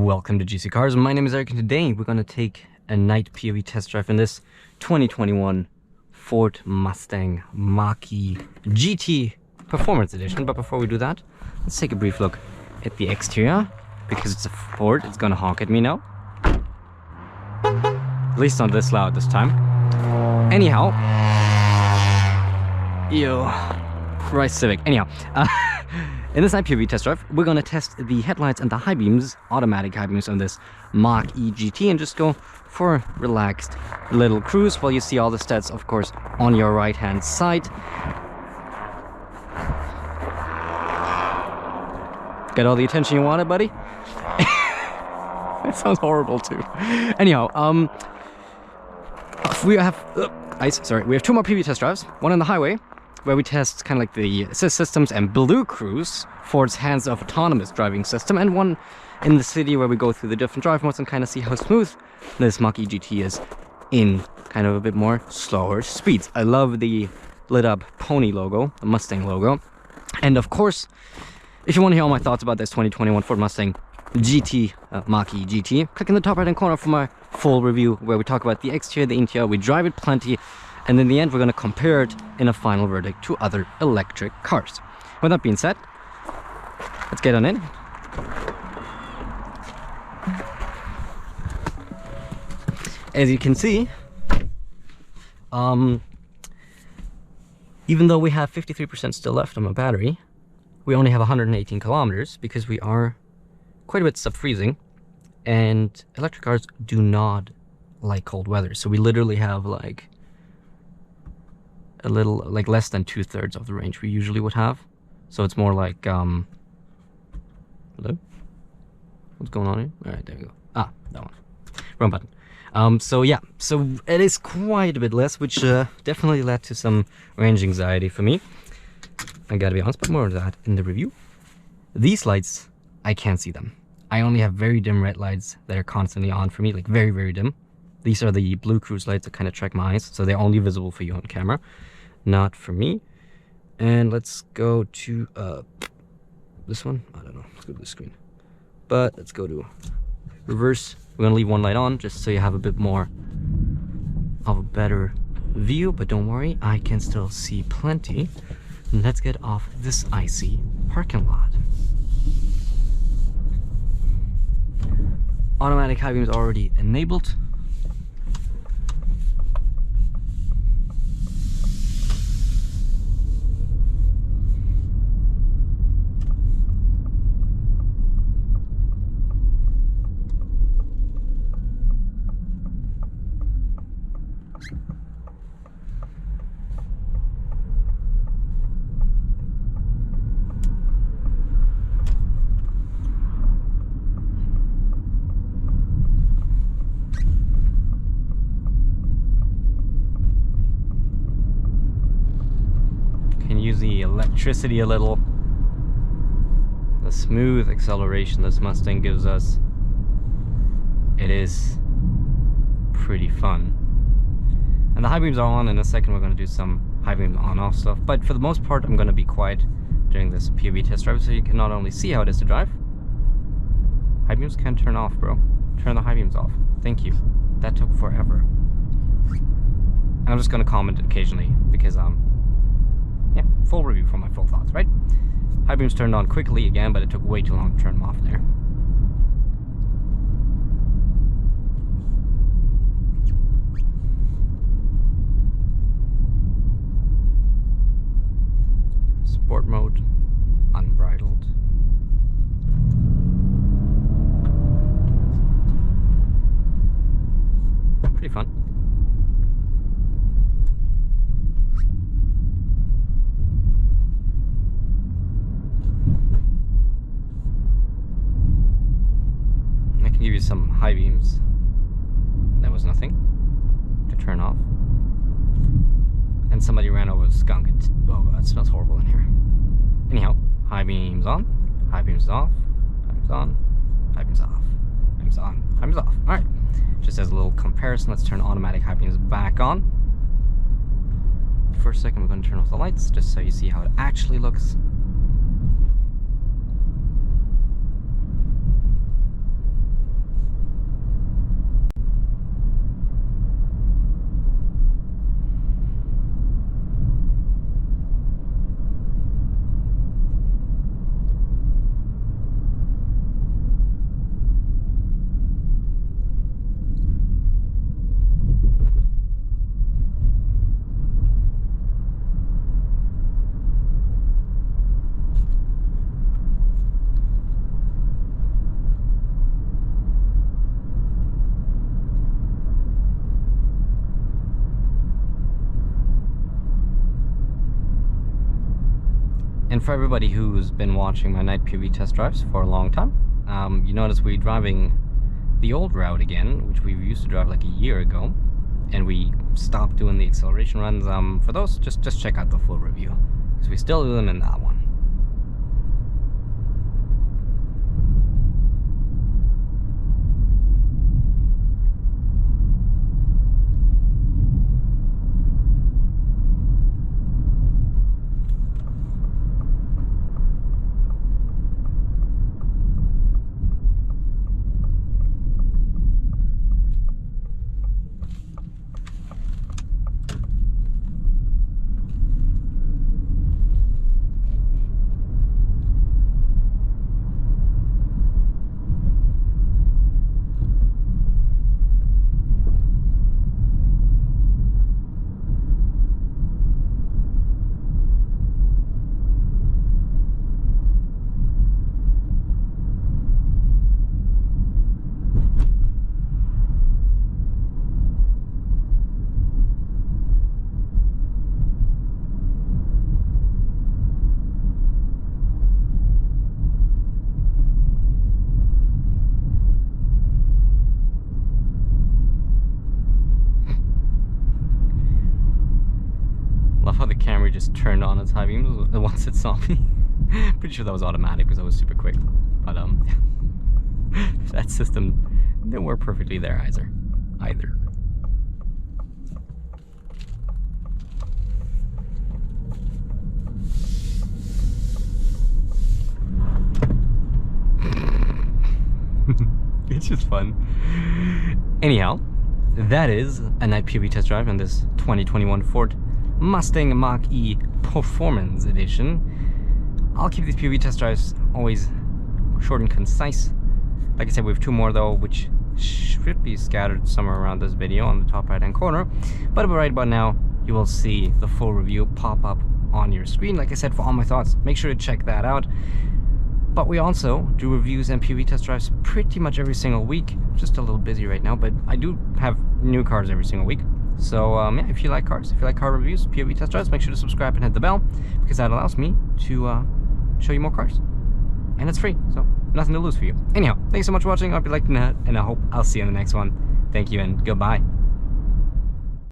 Welcome to GCCars. My name is Eric and today we're going to take a night POV test drive in this 2021 Ford Mustang Mach-E GT Performance Edition. But before we do that, let's take a brief look at the exterior. Because it's a Ford, it's going to honk at me now. At least not this loud this time. Anyhow. Ew. Christ Civic. Anyhow. In this night POV test drive, we're going to test the headlights and the high beams, automatic high beams on this Mach-E GT, and just go for a relaxed little cruise while you see all the stats, of course, on your right hand side. Got all the attention you wanted, buddy? That sounds horrible too. Anyhow, we have we have two more POV test drives. One on the highway, where we test kind of like the assist systems and Blue Cruise, Ford's hands-off autonomous driving system, and one in the city where we go through the different drive modes and kind of see how smooth this Mach-E GT is in kind of a bit more slower speeds. I love the lit up pony logo, the Mustang logo. And of course, if you want to hear all my thoughts about this 2021 Ford Mustang GT, Mach-E GT, click in the top right hand corner for my full review where we talk about the exterior, the interior, we drive it plenty, and in the end we're going to compare it in a final verdict to other electric cars. With that being said, let's get on in. As you can see, even though we have 53% still left on my battery, we only have 118 kilometers because we are quite a bit sub-freezing, and electric cars do not like cold weather. So we literally have like a little, like less than 2/3 of the range we usually would have. So it's more like, hello? What's going on here? All right, there we go. Ah, that one. Wrong button. So yeah, so it is quite a bit less, which definitely led to some range anxiety for me. I gotta be honest, but more of that in the review. These lights, I can't see them. I only have very dim red lights that are constantly on for me, like very, very dim. These are the Blue Cruise lights that kind of track my eyes, so they're only visible for you on camera, not for me. And let's go to this one. I don't know. Let's go to the screen. But let's go to reverse. We're gonna leave one light on just so you have a bit more of a better view. But don't worry, I can still see plenty. Let's get off this icy parking lot. Automatic high beam is already enabled. Use the electricity a little. The smooth acceleration this Mustang gives us, it is pretty fun. And the high beams are on. In a second we're going to do some high beam on off stuff, but for the most part I'm going to be quiet during this POV test drive so you can not only see how it is to drive. High beams can turn off, bro. Turn the high beams off. Thank you. That took forever. And I'm just going to comment occasionally because yeah, full review for my full thoughts, right? High beams turned on quickly again, but it took way too long to turn them off there. Sport mode, unbridled. Pretty fun. Give you some high beams. That was nothing to turn off. And somebody ran over a skunk. Oh god, it smells horrible in here. Anyhow, high beams on, high beams off, high beams on, high beams off, high beams on, high beams off. Alright, just as a little comparison, let's turn automatic high beams back on. For a second, we're going to turn off the lights just so you see how it actually looks. And for everybody who's been watching my night POV test drives for a long time, you notice we're driving the old route again, which we used to drive like a year ago, and we stopped doing the acceleration runs. For those, just check out the full review, because we still do them in that one. Love how the camera just turned on its high beams once it saw me. Pretty sure that was automatic because I was super quick. But that system didn't work perfectly there either. It's just fun. Anyhow, that is a night POV test drive on this 2021 Ford Mustang Mach-E Performance Edition. I'll keep these POV test drives always short and concise. Like I said, we have 2 more though, which should be scattered somewhere around this video on the top right hand corner. But right about now, you will see the full review pop up on your screen. Like I said, for all my thoughts, make sure to check that out. But we also do reviews and POV test drives pretty much every single week. Just a little busy right now, but I do have new cars every single week. So yeah, if you like cars, if you like car reviews, POV test drives, make sure to subscribe and hit the bell, because that allows me to show you more cars. And it's free, so nothing to lose for you. Anyhow, thanks so much for watching. I hope you liked that, and I hope I'll see you in the next one. Thank you and goodbye.